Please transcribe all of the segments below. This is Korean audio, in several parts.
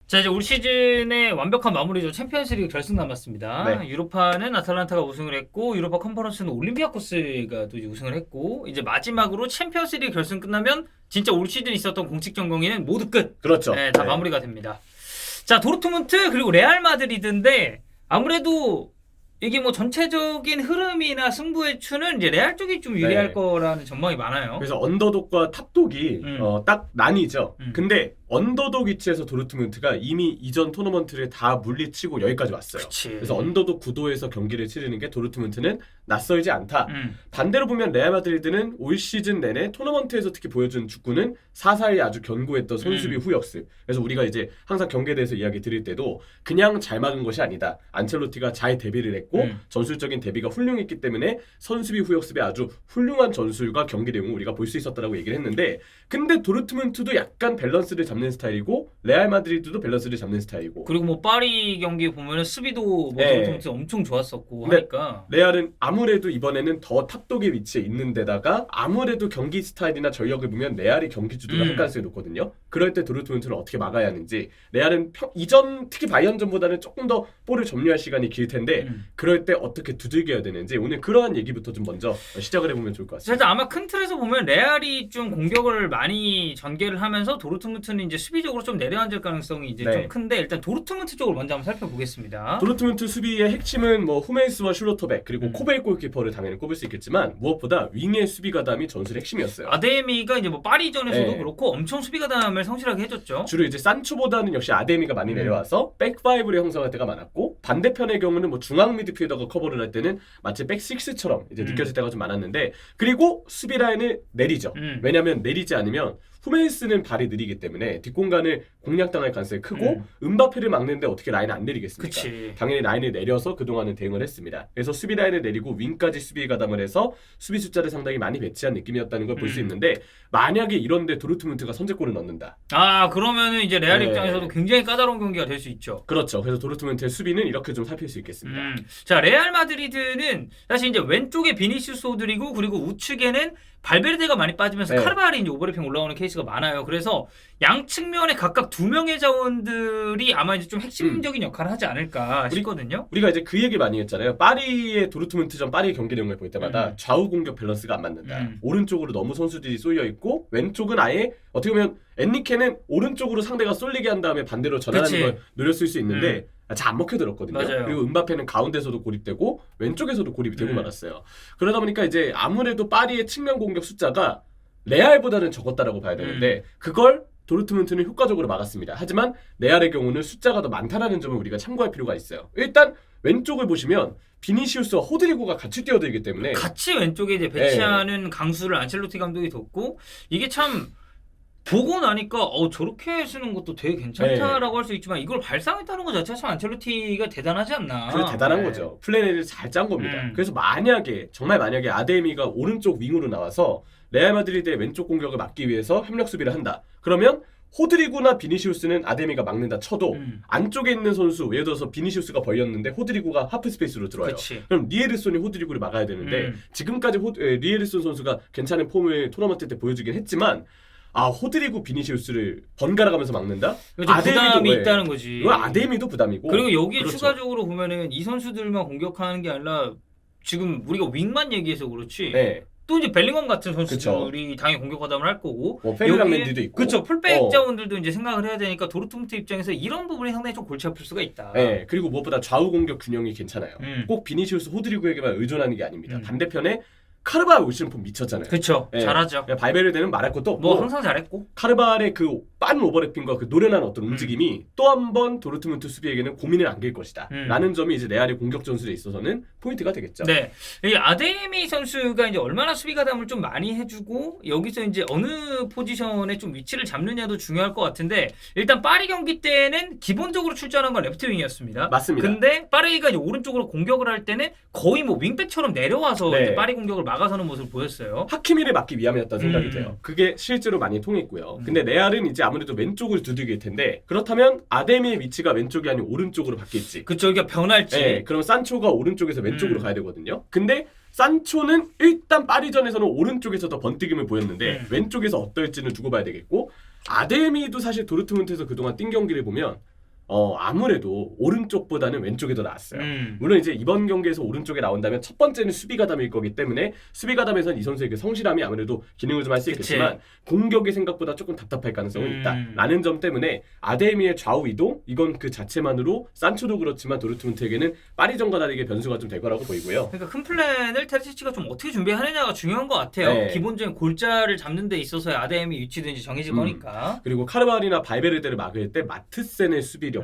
자, 이제 올 시즌의 완벽한 마무리죠. 챔피언스리그 결승 남았습니다. 네. 유로파는 아탈란타가 우승을 했고, 유로파 컨퍼런스는 올림피아코스가 또 이제 우승을 했고, 이제 마지막으로 챔피언스리그 결승 끝나면 진짜 올 시즌 있었던 공식 전공에는 모두 끝. 그렇죠. 네, 다 네. 마무리가 됩니다. 자, 도르트문트 그리고 레알 마드리드인데 아무래도 이게 뭐 전체적인 흐름이나 승부의 추는 이제 레알 쪽이 좀 유리할 네. 거라는 전망이 많아요. 그래서 언더독과 탑독이 딱 나뉘죠. 근데 언더독 위치에서 도르트문트가 이미 이전 토너먼트를 다 물리치고 여기까지 왔어요. 그치. 그래서 언더독 구도에서 경기를 치르는 게 도르트문트는 낯설지 않다. 음. 반대로 보면 레알 마드리드는 올 시즌 내내 토너먼트에서 특히 보여준 축구는 사사에 아주 견고했던 손수비 후역습. 그래서 우리가 이제 항상 경기에 대해서 이야기 드릴 때도 그냥 잘 막은 것이 아니다. 안첼로티가 잘 대비를 했고 전술적인 대비가 훌륭했기 때문에 선수비 후역습에 아주 훌륭한 전술과 경기 내용을 우리가 볼 수 있었다라고 얘기를 했는데, 근데 도르트문트도 약간 밸런스를 잡는 스타일이고 레알 마드리드도 밸런스를 잡는 스타일이고, 그리고 뭐 파리 경기 보면은 수비도 뭐 네. 도르트문트 엄청 좋았었고 근데 하니까. 레알은 아무래도 이번에는 더 탑독의 위치에 있는 데다가 아무래도 경기 스타일이나 전력을 보면 레알이 경기 주도를 할 가능성이 높거든요. 그럴 때 도르트문트는 어떻게 막아야 하는지, 레알은 이전 특히 바이언전보다는 조금 더 볼을 점유할 시간이 길 텐데 그럴 때 어떻게 두들겨야 되는지, 오늘 그러한 얘기부터 좀 먼저 시작을 해보면 좋을 것 같습니다. 일단 아마 큰 틀에서 보면 레알이 좀 공격을 많이 전개를 하면서 도르트문트는 이제 수비적으로 좀 내려앉을 가능성이 이제 네. 좀 큰데, 일단 도르트문트 쪽을 먼저 한번 살펴보겠습니다. 도르트문트 수비의 핵심은 뭐 후메이스와 슐로터백 그리고 코벨 골키퍼를 당연히 꼽을 수 있겠지만, 무엇보다 윙의 수비 가담이 전술의 핵심이었어요. 아데미가 이제 뭐 파리전에서도 네. 그렇고 엄청 수비 가담을 성실하게 해줬죠. 주로 이제 산초보다는 역시 아데미가 많이 내려와서 백파이브를 형성할 때가 많았고, 반대편의 경우는 뭐 중앙 미드필더가 커버를 할 때는 마치 백식스처럼 이제 느껴질 때가 좀 많았는데, 그리고 수비 라인을 내리죠. 왜냐면 내리지 않으면 후메이스는 발이 느리기 때문에 뒷공간을 공략당할 가능성이 크고 음바페를 막는데 어떻게 라인을 안 내리겠습니까? 그치. 당연히 라인을 내려서 그동안은 대응을 했습니다. 그래서 수비 라인을 내리고 윙까지 수비 가담을 해서 수비 숫자를 상당히 많이 배치한 느낌이었다는 걸 볼 수 있는데, 만약에 이런데 도르트문트가 선제골을 넣는다. 아, 그러면은 이제 레알 네. 입장에서도 굉장히 까다로운 경기가 될 수 있죠. 그렇죠. 그래서 도르트문트의 수비는 이렇게 좀 살필 수 있겠습니다. 자, 레알 마드리드는 사실 이제 왼쪽에 비니시우스 호드리고 그리고 우측에는 발베르데가 많이 빠지면서 네. 카르바알이 이제 오버래핑 올라오는 케이스가 많아요. 그래서 양 측면에 각각 두 명의 자원들이 아마 이제 좀 핵심적인 역할을 하지 않을까 싶거든요. 우리가 이제 그 얘기 많이 했잖아요. 파리의 도르트문트전 파리 경기 내용을 볼 때마다 좌우 공격 밸런스가 안 맞는다. 오른쪽으로 너무 선수들이 쏠려 있고 왼쪽은 아예 어떻게 보면 엔리케는 오른쪽으로 상대가 쏠리게 한 다음에 반대로 전환하는 그치. 걸 노렸을 수 있는데 잘 안 먹혀들었거든요. 맞아요. 그리고 음바페는 가운데서도 고립되고 왼쪽에서도 고립이 되고 말았어요. 그러다 보니까 이제 아무래도 파리의 측면 공격 숫자가 레알보다는 적었다라고 봐야 되는데 그걸 도르트문트는 효과적으로 막았습니다. 하지만 레알의 경우는 숫자가 더 많다는 점을 우리가 참고할 필요가 있어요. 일단 왼쪽을 보시면 비니시우스와 호드리고가 같이 뛰어들기 때문에 같이 왼쪽에 이제 배치하는 강수를 안첼로티 감독이 뒀고, 이게 참 보고 나니까 저렇게 쓰는 것도 되게 괜찮다라고 할 수 있지만 이걸 발상했다는 것 자체가 참 안첼로티가 대단하지 않나. 그래 대단한 거죠. 플랜을 잘 짠 겁니다. 그래서 정말 만약에 아데미가 오른쪽 윙으로 나와서 레알 마드리드의 왼쪽 공격을 막기 위해서 협력 수비를 한다. 그러면 호드리구나 비니시우스는 아데미가 막는다 쳐도 안쪽에 있는 선수, 예를 들어서 비니시우스가 벌렸는데 호드리구가 하프 스페이스로 들어와요. 그치. 그럼 리에르손이 호드리구를 막아야 되는데 지금까지 리에르손 선수가 괜찮은 폼을 토너먼트 때 보여주긴 했지만, 호드리구 비니시우스를 번갈아 가면서 막는다? 부담이 있다는 거지. 이건 아데미도 부담이고. 그리고 여기에 그렇죠. 추가적으로 보면은 이 선수들만 공격하는 게 아니라 지금 우리가 윙만 얘기해서 그렇지. 네. 또 이제 벨링엄 같은 선수들이 그쵸. 당연히 공격 가담을 할 거고. 뭐 페르랑 맨디도 있고. 그렇죠. 풀백 자원들도 이제 생각을 해야 되니까 도르트문트 입장에서 이런 부분이 상당히 좀 골치 아플 수가 있다. 네. 그리고 무엇보다 좌우 공격 균형이 괜찮아요. 꼭 비니시우스 호드리구에게만 의존하는 게 아닙니다. 반대편에 카르바알 올 시즌 폼 미쳤잖아요. 그렇죠. 네. 잘하죠. 발베르데는 말할 것도 없고 뭐 항상 잘했고. 카르바알의 그 빠른 오버래핑과 그 노련한 어떤 움직임이 또 한 번 도르트문트 수비에게는 고민을 안길 것이다. 라는 점이 이제 레알의 공격 전술에 있어서는 포인트가 되겠죠. 네. 이 아데미 선수가 이제 얼마나 수비 가담을 좀 많이 해주고 여기서 이제 어느 포지션에 좀 위치를 잡느냐도 중요할 것 같은데, 일단 파리 경기 때는 기본적으로 출전한 건 레프트 윙이었습니다. 맞습니다. 근데 파리가 이제 오른쪽으로 공격을 할 때는 거의 뭐 윙백처럼 내려와서 네. 이제 파리 공격을 막아서는 모습을 보였어요. 하키미를 막기 위함이었다는 생각이 돼요. 그게 실제로 많이 통했고요. 근데 레알은 이제 아무래도 왼쪽을 두들길 텐데, 그렇다면 아데미의 위치가 왼쪽이 아니고 오른쪽으로 바뀔지. 그쵸, 그러니까 변할지. 네, 그럼 산초가 오른쪽에서 왼쪽으로 가야 되거든요. 근데 산초는 일단 파리전에서는 오른쪽에서 더 번뜩임을 보였는데 왼쪽에서 어떨지는 두고 봐야 되겠고 아데미도 사실 도르트문트에서 그동안 뛴 경기를 보면 아무래도 오른쪽보다는 왼쪽이 더 나았어요. 물론 이제 이번 경기에서 오른쪽에 나온다면 첫 번째는 수비 가담일 거기 때문에 수비 가담에선 이 선수의 그 성실함이 아무래도 기능을 좀 할 수 있겠지만 공격이 생각보다 조금 답답할 가능성은 있다라는 점 때문에 아데미의 좌우 이동 이건 그 자체만으로 산초도 그렇지만 도르트문트에게는 파리전과 다르게 변수가 좀 될 거라고 보이고요. 그러니까 큰 플랜을 테르치치가 좀 어떻게 준비하느냐가 중요한 것 같아요. 네. 기본적인 골자를 잡는 데 있어서의 아데미 위치도 이제 정해질 거니까. 그리고 카르발이나 발베르데를 막을 때 마트센의 수비력도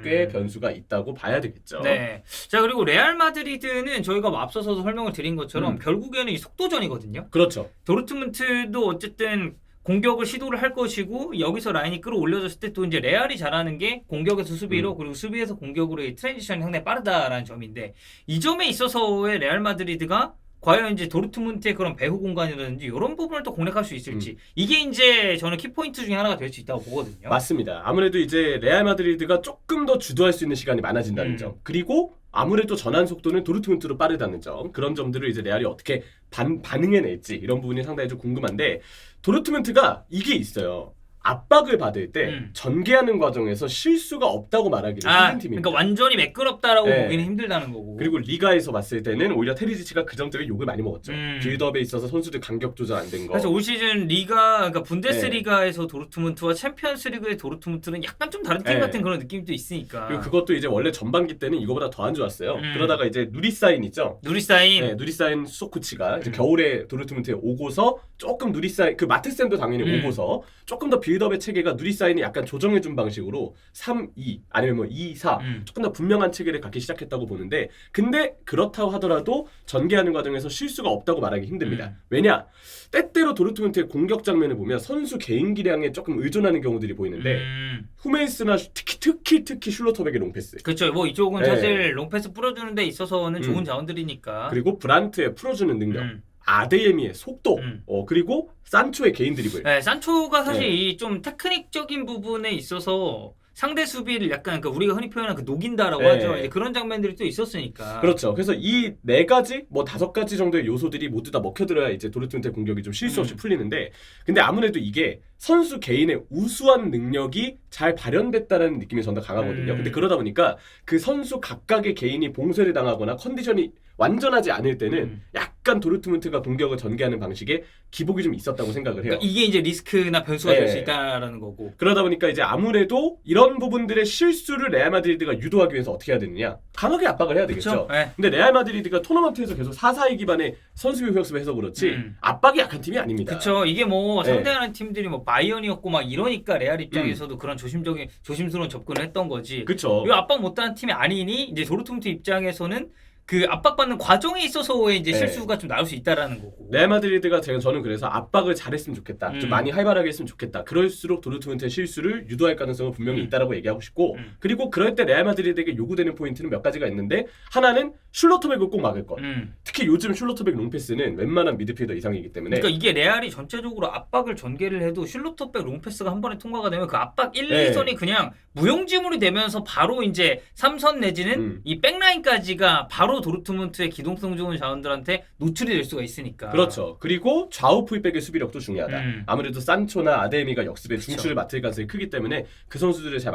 꽤 변수가 있다고 봐야 되겠죠. 네. 자 그리고 레알 마드리드는 저희가 뭐 앞서서도 설명을 드린 것처럼 결국에는 이 속도전이거든요. 그렇죠. 도르트문트도 어쨌든 공격을 시도를 할 것이고 여기서 라인이 끌어올려졌을 때 또 이제 레알이 잘하는 게 공격에서 수비로 그리고 수비에서 공격으로의 트랜지션이 상당히 빠르다라는 점인데 이 점에 있어서의 레알 마드리드가 과연 이제 도르트문트의 그런 배후 공간이라든지 이런 부분을 또 공략할 수 있을지 이게 이제 저는 키포인트 중에 하나가 될 수 있다고 보거든요. 맞습니다. 아무래도 이제 레알 마드리드가 조금 더 주도할 수 있는 시간이 많아진다는 점 그리고 아무래도 전환 속도는 도르트문트로 빠르다는 점 그런 점들을 이제 레알이 어떻게 반응해낼지 이런 부분이 상당히 좀 궁금한데 도르트문트가 이게 있어요. 압박을 받을 때 전개하는 과정에서 실수가 없다고 말하기는 힘든 팀입니다. 그러니까 완전히 매끄럽다라고 네. 보기는 힘들다는 거고. 그리고 리가에서 봤을 때는 오히려 테리지치가 그 점 때문에 욕을 많이 먹었죠. 빌드업에 있어서 선수들 간격 조절 안 된 거. 그래서 올 시즌 그러니까 분데스리가에서 도르트문트와 챔피언스리그의 도르트문트는 약간 좀 다른 팀 같은 그런 느낌도 있으니까. 그리고 그것도 이제 원래 전반기 때는 이거보다 더 안 좋았어요. 그러다가 이제 누리사인 있죠. 누리사인. 네, 누리사인 수소코치가 이제 겨울에 도르트문트에 오고서 조금 누리사인 그 마트센도 당연히 오고서 조금 더 빌드업의 체계가 누리사인이 약간 조정해준 방식으로 3-2 아니면 뭐 2-4 조금 더 분명한 체계를 갖기 시작했다고 보는데 근데 그렇다고 하더라도 전개하는 과정에서 실수가 없다고 말하기 힘듭니다. 왜냐? 때때로 도르트문트의 공격 장면을 보면 선수 개인 기량에 조금 의존하는 경우들이 보이는데 후메이스나 특히 슐로터백의 롱패스 그렇죠. 뭐 이쪽은 네. 사실 롱패스 뿌려주는 데 있어서는 좋은 자원들이니까. 그리고 브란트의 풀어주는 능력 아데예미의 속도 그리고 산초의 개인 드리블 네, 산초가 사실 이 좀 테크닉적인 부분에 있어서 상대 수비를 약간 우리가 흔히 표현하는 그 녹인다라고 하죠. 이제 그런 장면들이 또 있었으니까. 그렇죠. 그래서 이 네 가지, 뭐 5가지 정도의 요소들이 모두 다 먹혀들어야 이제 도르트문트의 공격이 좀 실수 없이 풀리는데, 근데 아무래도 이게 선수 개인의 우수한 능력이 잘 발현됐다는 느낌이 전더 강하거든요. 근데 그러다 보니까 그 선수 각각의 개인이 봉쇄를 당하거나 컨디션이 완전하지 않을 때는 약간 도르트문트가 공격을 전개하는 방식에 기복이 좀 있었다고 생각을 해요. 그러니까 이게 이제 리스크나 변수가 될 수 있다라는 거고. 그러다 보니까 이제 아무래도 이런 부분들의 실수를 레알 마드리드가 유도하기 위해서 어떻게 해야 되느냐? 강하게 압박을 해야 되겠죠. 네. 근데 레알 마드리드가 토너먼트에서 계속 4-4-2 기반의 선수비 후역습을 해서 그렇지 압박이 약한 팀이 아닙니다. 그렇죠. 이게 뭐 상대하는 팀들이 뭐 바이언이었고 막 이러니까 레알 입장에서도 그런 조심스러운 접근을 했던 거지. 그렇죠. 이 압박 못하는 팀이 아니니 이제 도르트문트 입장에서는 그 압박받는 과정에 있어서의 이제 실수가 좀 나올 수 있다라는 거고. 레알 마드리드가 저는 그래서 압박을 잘했으면 좋겠다. 좀 많이 활발하게 했으면 좋겠다. 그럴수록 도르트문트의 실수를 유도할 가능성은 분명히 있다라고 얘기하고 싶고 그리고 그럴 때 레알 마드리드에게 요구되는 포인트는 몇 가지가 있는데 하나는 슐로터백을 꼭 막을 것. 특히 요즘 슐로터백 롱패스는 웬만한 미드필더 이상이기 때문에 그러니까 이게 레알이 전체적으로 압박을 전개를 해도 슐로터백 롱패스가 한 번에 통과가 되면 그 압박 1, 2선이 그냥 무용지물이 되면서 바로 이제 3선 내지는 이 백라인까지가 바로 도르트문트의 기동성 좋은 자원들한테 노출이 될 수가 있으니까. 그렇죠. 그리고 좌우 풀백의 수비력도 중요하다. 아무래도 산초나 아데미가 역습의 중추를 맡을 가능성이 크기 때문에 그 선수들을 잘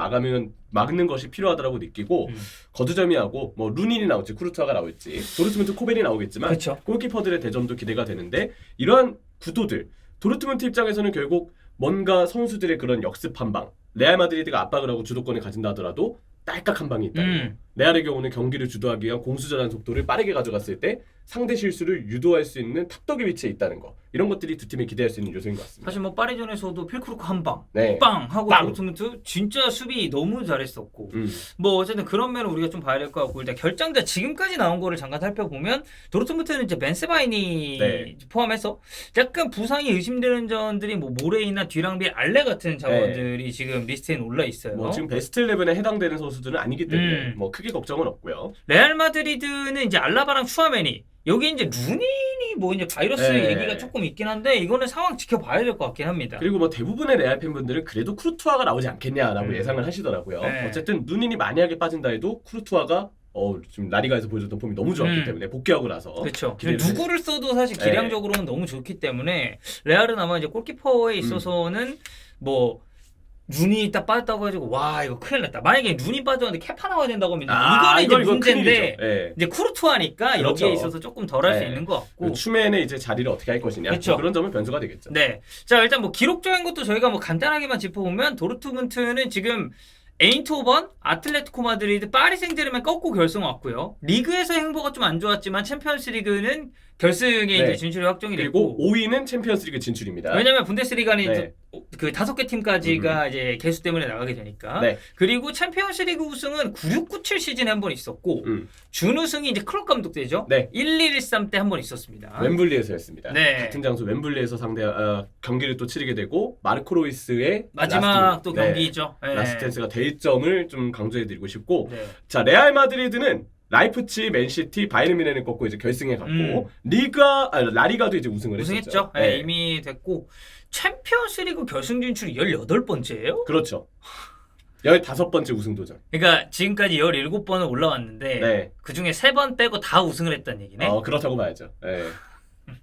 막는 것이 필요하다고 느끼고 거두절미하고 뭐 루닌이 나올지 쿠르투아가 나올지 도르트문트 코벤이 나오겠지만 골키퍼들의 대전도 기대가 되는데 이러한 구도들 도르트문트 입장에서는 결국 뭔가 선수들의 그런 역습 한 방 레알 마드리드가 압박을 하고 주도권을 가진다 하더라도 딸깍 한 방이 있다는 거. 레알의 경우는 경기를 주도하기 위한 공수전환 속도를 빠르게 가져갔을 때 상대 실수를 유도할 수 있는 탑덕의 위치에 있다는 거. 이런 것들이 두 팀이 기대할 수 있는 요소인 것 같습니다. 사실 뭐 파리전에서도 필크루크 한 방, 네. 빵 하고 빵! 도르트문트 진짜 수비 너무 잘했었고 뭐 어쨌든 그런 면은 우리가 좀 봐야 될 것 같고 일단 결장자 지금까지 나온 거를 잠깐 살펴보면 도르트문트는 이제 벤세바이니 포함해서 약간 부상이 의심되는 자원들이 뭐 모레이나 뒤랑빌 알레 같은 자원들이 지금 리스트에 올라 있어요. 뭐 지금 베스트 11에 해당되는 선수들은 아니기 때문에 뭐 크게 걱정은 없고요. 레알 마드리드는 이제 알라바랑 추아메니 여기 이제 루닌이 뭐 이제 바이러스 얘기가 조금 있긴 한데 이거는 상황 지켜봐야 될 것 같긴 합니다. 그리고 뭐 대부분의 레알 팬분들은 그래도 쿠르투아가 나오지 않겠냐라고 예상을 하시더라고요. 어쨌든 루닌이 만약에 빠진다 해도 쿠르투아가 지금 라리가에서 보여줬던 폼이 너무 좋았기 때문에 복귀하고 나서 그렇죠. 기대를 누구를 써도 사실 기량적으로는 너무 좋기 때문에 레알은 아마 이제 골키퍼에 있어서는 뭐 눈이 딱 빠졌다고 해가지고 와 이거 큰일 났다. 만약에 눈이 빠졌는데 캐파 나와야 된다고 하면 이거는 이제 문제인데 네. 이제 쿠르투아니까 그렇죠. 여기에 있어서 조금 덜할 수 네. 있는 것 같고 추멘의 이제 자리를 어떻게 할 것이냐 그렇죠. 그런 점은 변수가 되겠죠. 네. 자 일단 뭐 기록적인 것도 저희가 뭐 간단하게만 짚어보면 도르트문트는 지금 에인트호번, 아틀레티코 마드리드, 파리 생제르맹 꺾고 결승 왔고요. 리그에서 행보가 좀 안 좋았지만 챔피언스리그는 결승에 이제 진출이 확정이 됐고 그리고 5위는 챔피언스리그 진출입니다. 왜냐면 분데스리가는 네. 이제 그 5개 팀까지가 이제 개수 때문에 나가게 되니까. 네. 그리고 챔피언스리그 우승은 9697 시즌에 한 번 있었고 준우승이 이제 클럽 감독대죠. 네. 1113 때 한 번 있었습니다. 웸블리에서였습니다. 네. 같은 장소 웸블리에서 경기를 또 치르게 되고 마르코 로이스의 마지막 또 경기죠. 네. 라스텐스가 될 점을 좀 강조해드리고 싶고 네. 자 레알 마드리드는 라이프치, 맨시티, 바이에른 뮌헨을 꺾고 이제 결승에 갔고 라리가도 이제 우승을 우승했죠. 했었죠. 네, 이미 됐고 챔피언스리그 결승 진출이 18번째예요? 그렇죠. 15번째 우승 도전. 그러니까 지금까지 17번을 올라왔는데 네. 그중에 3번 빼고 다 우승을 했다는 얘기네. 그렇다고 봐야죠. 네.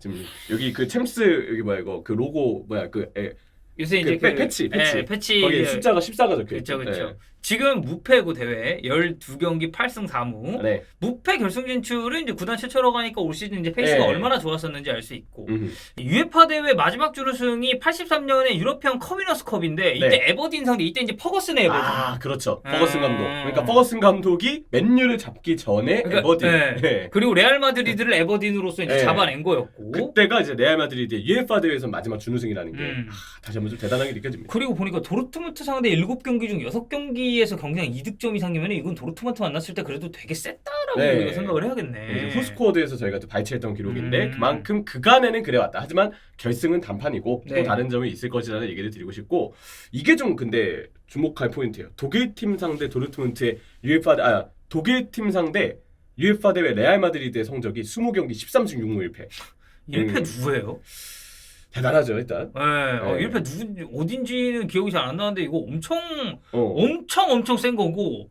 지금 여기 그 챔스 여기 뭐야 이거 그 로고 뭐야 요새 이제 패치 거기에 숫자가 14가 적혀 있죠. 그렇죠. 지금 무패고 대회 12경기 8승 4무. 네. 무패 결승 진출은 이제 구단 최초로 가니까 올 시즌 이제 페이스가 네. 얼마나 좋았었는지 알 수 있고. UEFA 대회 마지막 준우승이 83년에 유러피언 커미너스컵인데 이때 네. 에버딘 상대 이때 이제 퍼거슨의 에버딘. 그렇죠. 퍼거슨 감독. 그러니까 퍼거슨 감독이 맨유를 잡기 전에 그러니까, 에버딘. 네. 네. 그리고 레알 마드리드를 에버딘으로서 이제 네. 잡아낸 거였고. 그때가 이제 레알 마드리드의 UEFA 대회에서 마지막 준우승이라는 게 다시 한번 좀 대단하게 느껴집니다. 그리고 보니까 도르트문트 상대 7경기 중 6경기에서 경기당 2득점 이상이면 이건 도르트문트 만났을 때 그래도 되게 셌다라고 네. 우리가 생각을 해야겠네. 후스코어드에서 저희가 또 발췌했던 기록인데 그만큼 그간에는 그래왔다. 하지만 결승은 단판이고 네. 또 다른 점이 있을 것이라는 얘기를 드리고 싶고 이게 좀 근데 주목할 포인트예요. 독일 팀 상대 도르트문트의 독일 팀 상대 UEFA 대회 레알 마드리드의 성적이 20경기 13승 6무 1패. 1패 누구예요? 대단하죠 일단. 네. 네. 1패 누군지 어딘지는 기억이 잘 안 나는데 이거 엄청 센 거고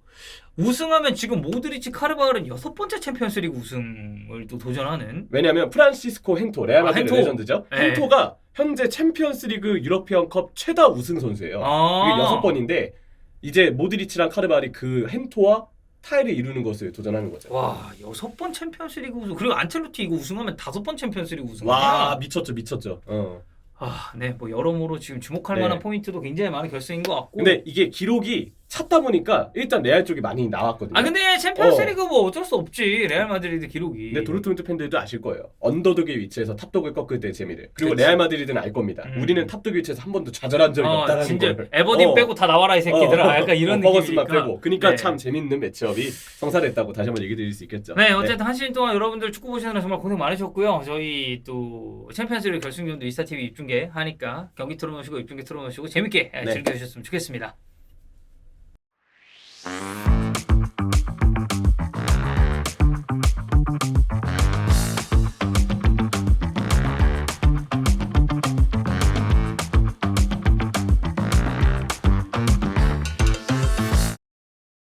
우승하면 지금 모드리치 카르바흐는 6번째 챔피언스리그 우승을 또 도전하는. 왜냐하면 프란시스코 헨토 레알 마드리드 헨토. 레전드죠. 네. 헨토가 현재 챔피언스리그 유러피언컵 최다 우승 선수예요. 이게 6번인데 이제 모드리치랑 카르바흐이 그 헨토와 타이를 이루는 것을 도전하는 거죠. 와 6번 챔피언스리그 우승 그리고 안첼로티 이거 우승하면 5번 챔피언스리그 우승. 와 미쳤죠. 네, 뭐 여러모로 지금 주목할 네. 만한 포인트도 굉장히 많은 결승인 것 같고. 근데 이게 기록이 찼다 보니까 일단 레알 쪽이 많이 나왔거든요. 근데 챔피언스리그 뭐 어쩔 수 없지 레알 마드리드 기록이. 근데 도르트문트 팬들도 아실 거예요. 언더독의 위치에서 탑독을 꺾을 때 재미를. 그리고 그치. 레알 마드리드는 알 겁니다. 우리는 탑독 위치에서 한 번도 좌절한 적이 없다는 진짜 걸. 에버딘 빼고 다 나와라 이 새끼들아. 약간 이런 버거슨만 느낌이니까. 빼고. 그러니까 네. 참 재밌는 매치업이 성사됐다고 다시 한번 얘기 드릴 수 있겠죠. 네, 어쨌든 한 시즌 동안 여러분들 축구 보시느라 정말 고생 많으셨고요. 저희 또 챔피언스리그 결승전도 이스타TV 입중계 하니까 경기 틀어놓으시고 입중계 틀어놓으시고 재밌게 네. 즐겨주셨으면 좋겠습니다.